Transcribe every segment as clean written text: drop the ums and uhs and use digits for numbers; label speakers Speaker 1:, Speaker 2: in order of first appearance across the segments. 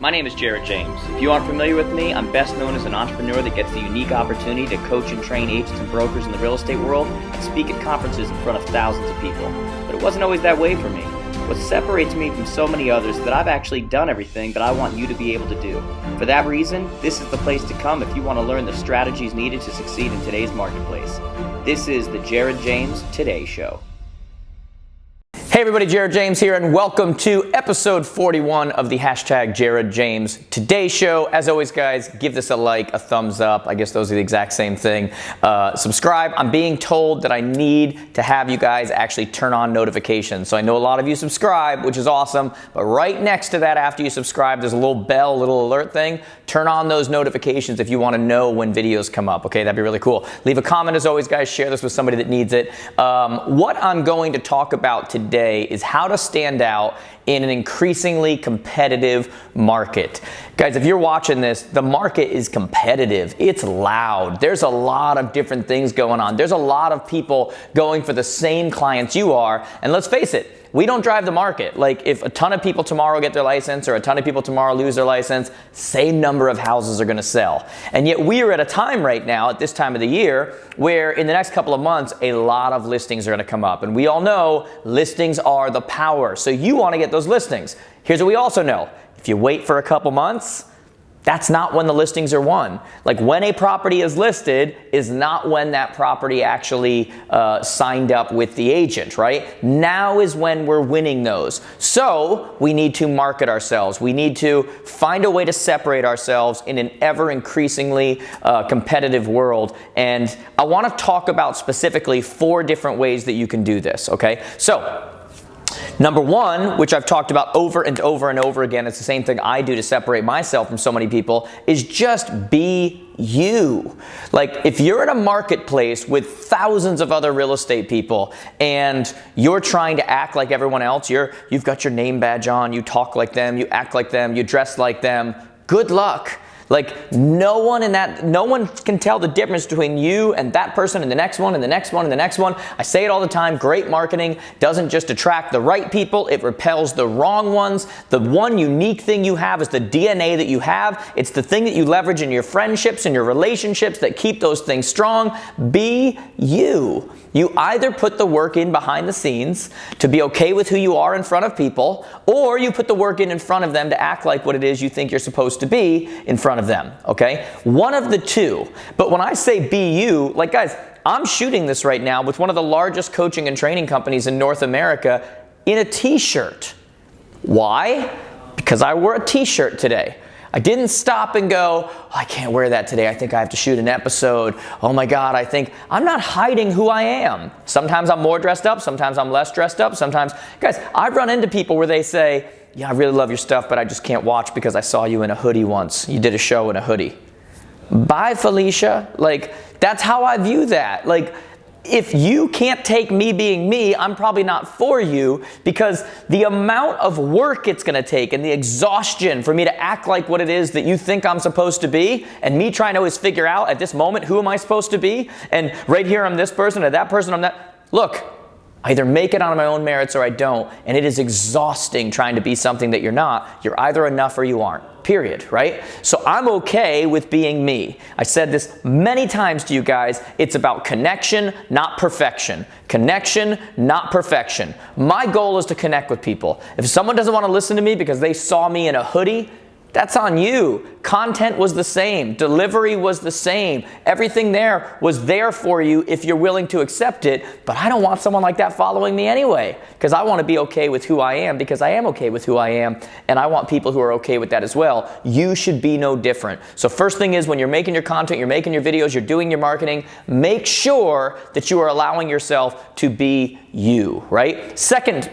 Speaker 1: My name is Jared James. If you aren't familiar with me, I'm best known as an entrepreneur that gets the unique opportunity to coach and train agents and brokers in the real estate world and speak at conferences in front of thousands of people. But it wasn't always that way for me. What separates me from so many others is that I've actually done everything that I want you to be able to do. For that reason, this is the place to come if you want to learn the strategies needed to succeed in today's marketplace. This is the Jared James Today Show.
Speaker 2: Hey everybody, Jared James here, and welcome to episode 41 of the hashtag Jared James Today Show. As always, guys, give this a like, a thumbs up. I guess those are the exact same thing. Subscribe. I'm being told that I need to have you guys actually turn on notifications. So I know a lot of you subscribe, which is awesome, but right next to that, after you subscribe, there's a little bell, little alert thing. Turn on those notifications if you want to know when videos come up. Okay, that'd be really cool. Leave a comment as always, guys. Share this with somebody that needs it. What I'm going to talk about today is how to stand out in an increasingly competitive market. Guys, if you're watching this, the market is competitive. It's loud. There's a lot of different things going on. There's a lot of people going for the same clients you are. And let's face it, we don't drive the market. Like if a ton of people tomorrow get their license or a ton of people tomorrow lose their license, same number of houses are gonna sell. And yet we are at a time right now at this time of the year where in the next couple of months, a lot of listings are gonna come up. And we all know listings are the power. So you wanna get those listings. Here's what we also know. If you wait for a couple months, that's not when the listings are won. Like when a property is listed is not when that property actually signed up with the agent, right? Now is when we're winning those. So we need to market ourselves. We need to find a way to separate ourselves in an ever increasingly competitive world. And I want to talk about specifically 4 different ways that you can do this, okay? So, number one, which I've talked about over and over and over again, it's the same thing I do to separate myself from so many people, is just be you. Like if you're in a marketplace with thousands of other real estate people and you're trying to act like everyone else, you've got your name badge on, you talk like them, you act like them, you dress like them, good luck. Like no one can tell the difference between you and that person and the next one and the next one and the next one. I say it all the time, great marketing doesn't just attract the right people, it repels the wrong ones. The one unique thing you have is the DNA that you have. It's the thing that you leverage in your friendships and your relationships that keep those things strong. Be you. You either put the work in behind the scenes to be okay with who you are in front of people, or you put the work in front of them to act like what it is you think you're supposed to be in front of them, okay? One of the two. But when I say be you, like guys, I'm shooting this right now with one of the largest coaching and training companies in North America in a t-shirt. Why? Because I wore a t-shirt today. I didn't stop and go, oh, I can't wear that today. I think I have to shoot an episode. Oh my God, I'm not hiding who I am. Sometimes I'm more dressed up. Sometimes I'm less dressed up. Sometimes, guys, I've run into people where they say, yeah, I really love your stuff, but I just can't watch because I saw you in a hoodie once. You did a show in a hoodie. Bye, Felicia. Like, that's how I view that. Like, if you can't take me being me, I'm probably not for you, because the amount of work it's gonna take and the exhaustion for me to act like what it is that you think I'm supposed to be, and me trying to always figure out at this moment, who am I supposed to be? And right here, I'm this person, or that person, I'm that. Look, I either make it on my own merits or I don't, and it is exhausting trying to be something that you're not. You're either enough or you aren't, period, right? So I'm okay with being me. I said this many times to you guys, it's about connection, not perfection. Connection, not perfection. My goal is to connect with people. If someone doesn't want to listen to me because they saw me in a hoodie, that's on you. Content was the same. Delivery was the same. Everything there was there for you if you're willing to accept it. But I don't want someone like that following me anyway, because I want to be okay with who I am, because I am okay with who I am, and I want people who are okay with that as well. You should be no different. So first thing is, when you're making your content, you're making your videos, you're doing your marketing, make sure that you are allowing yourself to be you, right? Second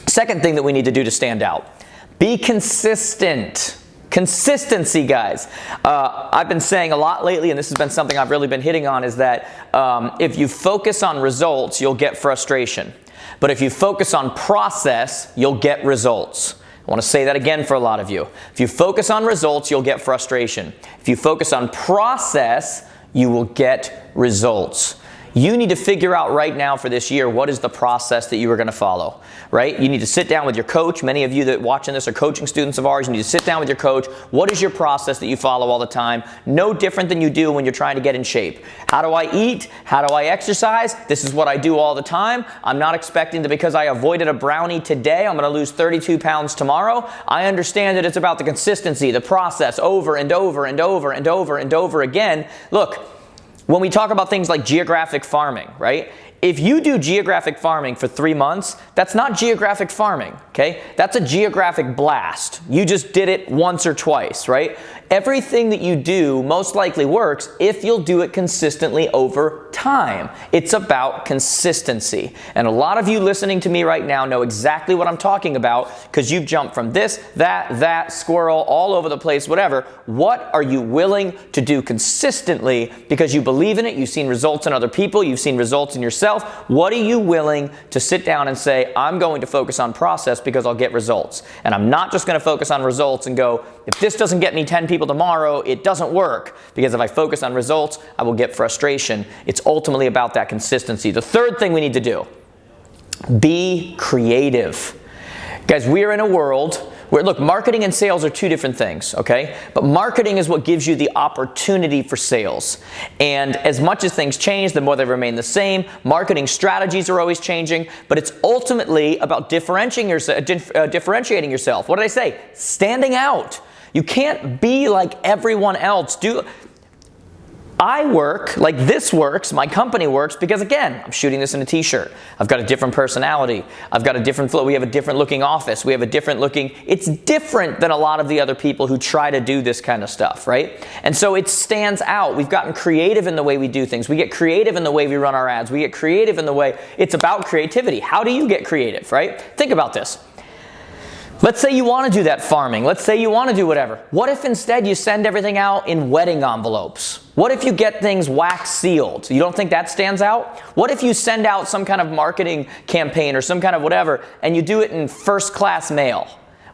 Speaker 2: thing that we need to do to stand out. Be consistent. Consistency, guys. I've been saying a lot lately, and this has been something I've really been hitting on, is that if you focus on results, you'll get frustration. But if you focus on process, you'll get results. I want to say that again for a lot of you. If you focus on results, you'll get frustration. If you focus on process, you will get results. You need to figure out right now for this year, what is the process that you are going to follow, right? You need to sit down with your coach. Many of you that are watching this are coaching students of ours. You need to sit down with your coach. What is your process that you follow all the time? No different than you do when you're trying to get in shape. How do I eat? How do I exercise? This is what I do all the time. I'm not expecting that because I avoided a brownie today, I'm going to lose 32 pounds tomorrow. I understand that it's about the consistency, the process, over and over and over and over and over again. Look, when we talk about things like geographic farming, right? If you do geographic farming for 3 months, that's not geographic farming, okay? That's a geographic blast. You just did it once or twice, right? Everything that you do most likely works if you'll do it consistently over time. It's about consistency. And a lot of you listening to me right now know exactly what I'm talking about because you've jumped from this, that, squirrel, all over the place, whatever. What are you willing to do consistently because you believe in it, you've seen results in other people, you've seen results in yourself. What are you willing to sit down and say, I'm going to focus on process because I'll get results. And I'm not just going to focus on results and go, if this doesn't get me 10 people tomorrow, it doesn't work. Because if I focus on results, I will get frustration. It's ultimately about that consistency. The third thing we need to do, be creative. Guys, we are in a world where, look, marketing and sales are two different things, okay? But marketing is what gives you the opportunity for sales. And as much as things change, the more they remain the same. Marketing strategies are always changing, but it's ultimately about differentiating yourself. What did I say? Standing out. You can't be like everyone else. I work like this works, my company works, because again, I'm shooting this in a t-shirt. I've got a different personality. I've got a different flow. We have a different looking office. We have a different looking, it's different than a lot of the other people who try to do this kind of stuff, right? And so it stands out. We've gotten creative in the way we do things. We get creative in the way we run our ads. We get creative in the way, it's about creativity. How do you get creative, right? Think about this. Let's say you want to do that farming. Let's say you want to do whatever. What if instead you send everything out in wedding envelopes? What if you get things wax sealed? You don't think that stands out? What if you send out some kind of marketing campaign or some kind of whatever and you do it in first class mail?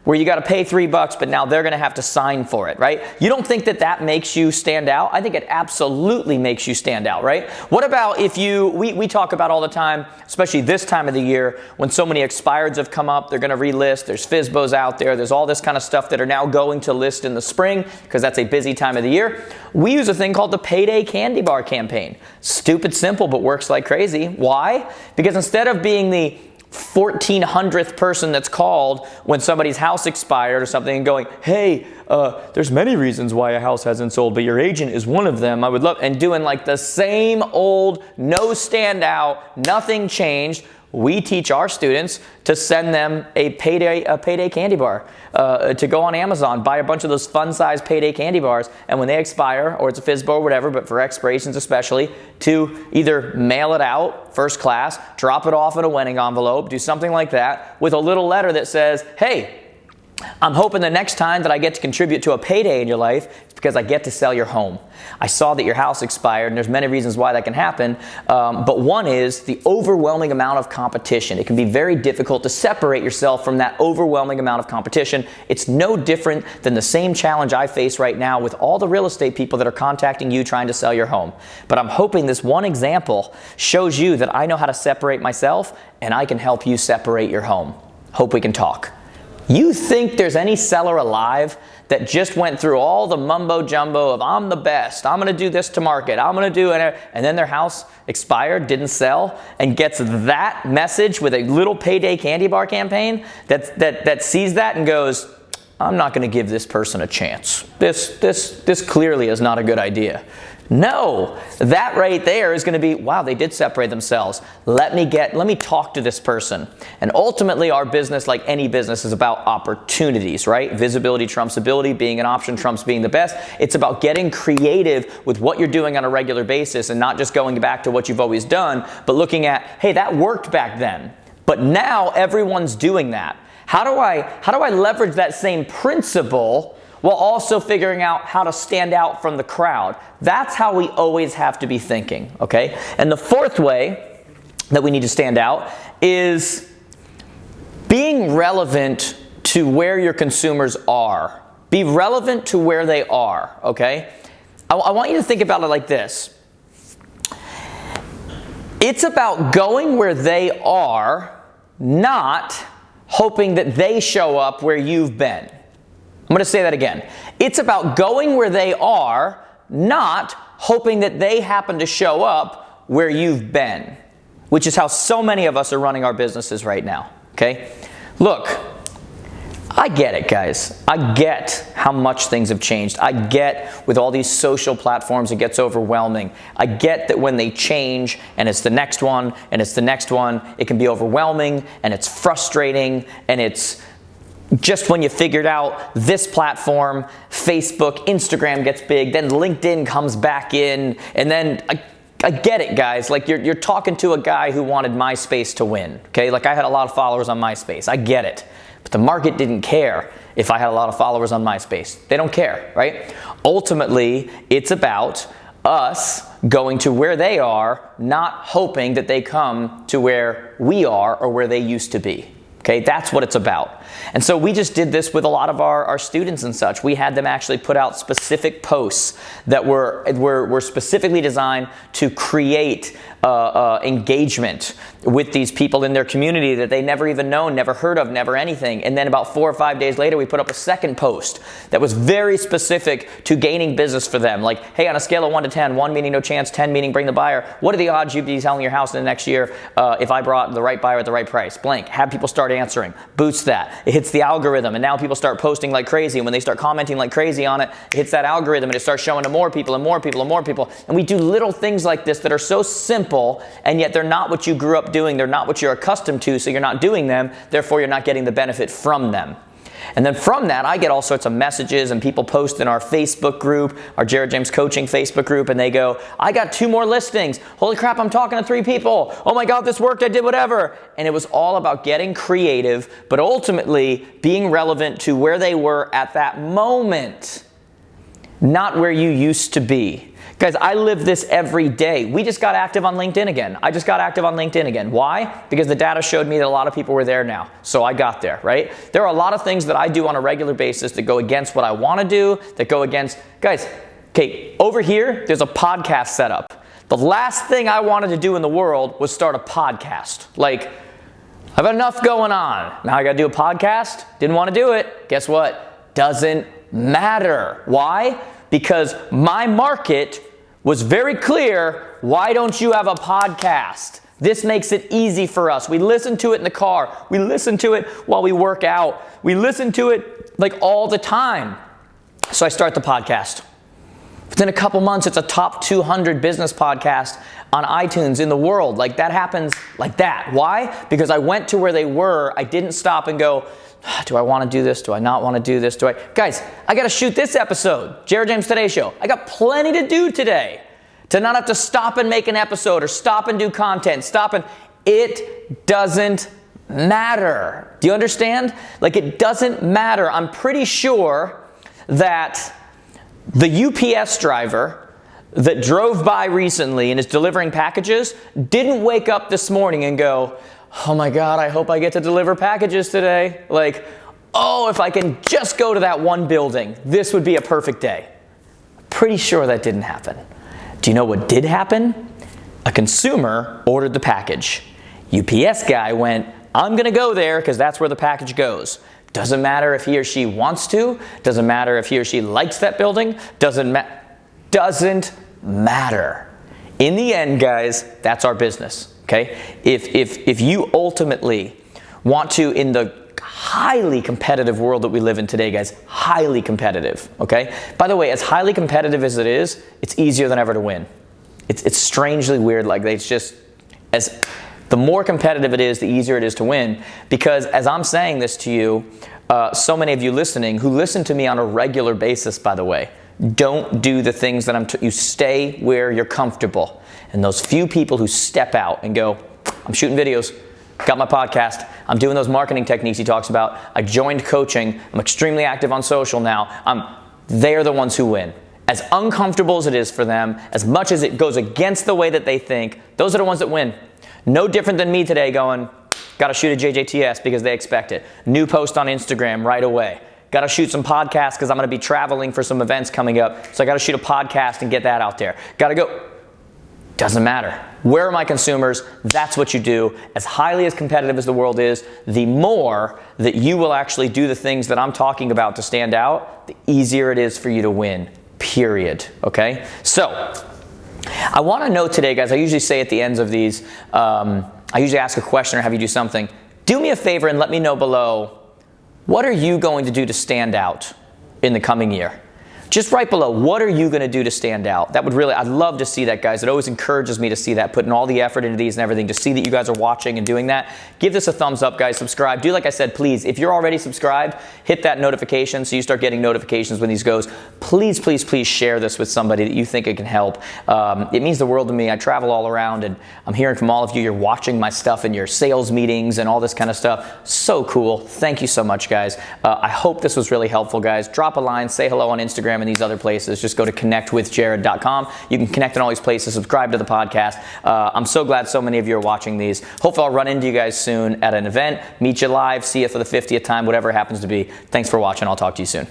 Speaker 2: Where you got to pay $3, but now they're going to have to sign for it, right? You don't think that that makes you stand out? I think it absolutely makes you stand out, right? What about if we talk about all the time, especially this time of the year, when so many expireds have come up, they're going to relist, there's FSBOs out there, there's all this kind of stuff that are now going to list in the spring, because that's a busy time of the year. We use a thing called the Payday Candy Bar campaign. Stupid simple, but works like crazy. Why? Because instead of being the 1400th person that's called when somebody's house expired or something and going, hey, there's many reasons why a house hasn't sold, but your agent is one of them. I would love, and doing like the same old, no standout, nothing changed. We teach our students to send them a payday candy bar, to go on Amazon, buy a bunch of those fun-sized payday candy bars, and when they expire, or it's a FSBO or whatever, but for expirations especially, to either mail it out, first class, drop it off in a wedding envelope, do something like that, with a little letter that says, hey, I'm hoping the next time that I get to contribute to a payday in your life, it's because I get to sell your home. I saw that your house expired, and there's many reasons why that can happen, but one is the overwhelming amount of competition. It can be very difficult to separate yourself from that overwhelming amount of competition. It's no different than the same challenge I face right now with all the real estate people that are contacting you trying to sell your home. But I'm hoping this one example shows you that I know how to separate myself, and I can help you separate your home. Hope we can talk. You think there's any seller alive that just went through all the mumbo jumbo of I'm the best, I'm going to do this to market, I'm going to do it, and then their house expired, didn't sell, and gets that message with a little payday candy bar campaign that sees that and goes, I'm not going to give this person a chance. This clearly is not a good idea. No, that right there is going to be, wow, they did separate themselves. Let me talk to this person. And ultimately, our business, like any business, is about opportunities, right? Visibility trumps ability, being an option trumps being the best. It's about getting creative with what you're doing on a regular basis and not just going back to what you've always done, but looking at, hey, that worked back then, but now everyone's doing that. How do I leverage that same principle while also figuring out how to stand out from the crowd? That's how we always have to be thinking, okay? And the fourth way that we need to stand out is being relevant to where your consumers are. Be relevant to where they are, okay? I want you to think about it like this. It's about going where they are, not hoping that they show up where you've been. I'm going to say that again. It's about going where they are, not hoping that they happen to show up where you've been, which is how so many of us are running our businesses right now, okay? Look, I get it, guys. I get how much things have changed. I get with all these social platforms, it gets overwhelming. I get that when they change and it's the next one and it's the next one, it can be overwhelming and it's frustrating, and it's just when you figured out this platform, Facebook, Instagram gets big, then LinkedIn comes back in, and then I get it, guys. Like you're talking to a guy who wanted MySpace to win, okay? Like I had a lot of followers on MySpace. I get it. But the market didn't care if I had a lot of followers on MySpace. They don't care, right? Ultimately, it's about us going to where they are, not hoping that they come to where we are or where they used to be. Okay, that's what it's about. And so we just did this with a lot of our students and such. We had them actually put out specific posts that were specifically designed to create engagement with these people in their community that they never even known, never heard of, never anything. And then about 4 or 5 days later, we put up a second post that was very specific to gaining business for them. Like, hey, on a scale of 1 to 10, 1 meaning no chance, 10 meaning bring the buyer, what are the odds you'd be selling your house in the next year if I brought the right buyer at the right price? Blank. Have people start answering. Boost that. It hits the algorithm, and now people start posting like crazy. And when they start commenting like crazy on it, it hits that algorithm, and it starts showing to more people and more people and more people. And we do little things like this that are so simple, and yet they're not what you grew up doing. They're not what you're accustomed to, so you're not doing them. Therefore, you're not getting the benefit from them. And then from that, I get all sorts of messages, and people post in our Facebook group, our Jared James Coaching Facebook group, and they go, I got 2 more listings. Holy crap, I'm talking to 3 people. Oh my God, this worked, I did whatever. And it was all about getting creative, but ultimately being relevant to where they were at that moment, not where you used to be. Guys, I live this every day. We just got active on LinkedIn again. I just got active on LinkedIn again. Why? Because the data showed me that a lot of people were there now. So I got there, right? There are a lot of things that I do on a regular basis that go against what I want to do, that go against, guys, okay, over here, there's a podcast set up. The last thing I wanted to do in the world was start a podcast. Like, I've got enough going on. Now I got to do a podcast. Didn't want to do it. Guess what? Doesn't matter. Why? Because my market was very clear. Why don't you have a podcast? This makes it easy for us. We listen to it in the car. We listen to it while we work out. We listen to it like all the time. So I start the podcast. Within a couple months, it's a top 200 business podcast on iTunes in the world. Like that happens like that. Why? Because I went to where they were. I didn't stop and go, do I want to do this? Do I not want to do this? Guys, I got to shoot this episode, Jared James Today Show. I got plenty to do today. To not have to stop and make an episode or stop and do content, it doesn't matter. Do you understand? Like it doesn't matter. I'm pretty sure that the UPS driver that drove by recently and is delivering packages didn't wake up this morning and go, oh my God, I hope I get to deliver packages today. Like, oh, if I can just go to that one building, this would be a perfect day. Pretty sure that didn't happen. Do you know what did happen? A consumer ordered the package. UPS guy went, I'm gonna go there because that's where the package goes. Doesn't matter if he or she wants to, doesn't matter if he or she likes that building, doesn't matter. In the end, guys, that's our business. Okay? If you ultimately want to, in the highly competitive world that we live in today, guys, highly competitive, okay? By the way, as highly competitive as it is, it's easier than ever to win. It's strangely weird. Like it's just, as the more competitive it is, the easier it is to win. Because as I'm saying this to you, so many of you listening who listen to me on a regular basis, by the way, don't do the things that you stay where you're comfortable. And those few people who step out and go, I'm shooting videos, got my podcast, I'm doing those marketing techniques he talks about, I joined coaching, I'm extremely active on social now, they're the ones who win. As uncomfortable as it is for them, as much as it goes against the way that they think, those are the ones that win. No different than me today going, gotta shoot a JJTS because they expect it. New post on Instagram right away. Gotta shoot some podcasts because I'm gonna be traveling for some events coming up, so I gotta shoot a podcast and get that out there. Gotta go. Doesn't matter. Where are my consumers? That's what you do. As highly as competitive as the world is, the more that you will actually do the things that I'm talking about to stand out, the easier it is for you to win, period. Okay? So, I want to know today, guys, I usually say at the ends of these, I usually ask a question or have you do something. Do me a favor and let me know below, what are you going to do to stand out in the coming year? Just right below, what are you going to do to stand out? That would really, I'd love to see that, guys. It always encourages me to see that, putting all the effort into these and everything, to see that you guys are watching and doing that. Give this a thumbs up, guys. Subscribe. Do like I said, please. If you're already subscribed, hit that notification so you start getting notifications when these goes. Please, please, please share this with somebody that you think it can help. It means the world to me. I travel all around and I'm hearing from all of you. You're watching my stuff in your sales meetings and all this kind of stuff. So cool. Thank you so much, guys. I hope this was really helpful, guys. Drop a line, say hello on Instagram and these other places. Just go to connectwithjared.com. You can connect in all these places. Subscribe to the podcast. I'm so glad so many of you are watching these. Hopefully I'll run into you guys soon at an event, meet you live, see you for the 50th time, whatever it happens to be. Thanks for watching. I'll talk to you soon.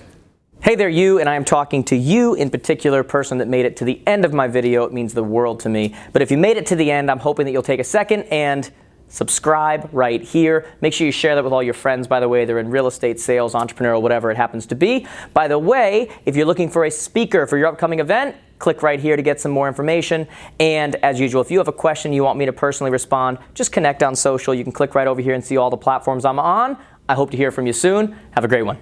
Speaker 2: Hey there, you, and I am talking to you in particular, person that made it to the end of my video. It means the world to me. But if you made it to the end, I'm hoping that you'll take a second and subscribe right here. Make sure you share that with all your friends, by the way. They're in real estate, sales, entrepreneurial, whatever it happens to be. By the way, if you're looking for a speaker for your upcoming event, click right here to get some more information. And as usual, if you have a question you want me to personally respond, just connect on social. You can click right over here and see all the platforms I'm on. I hope to hear from you soon. Have a great one.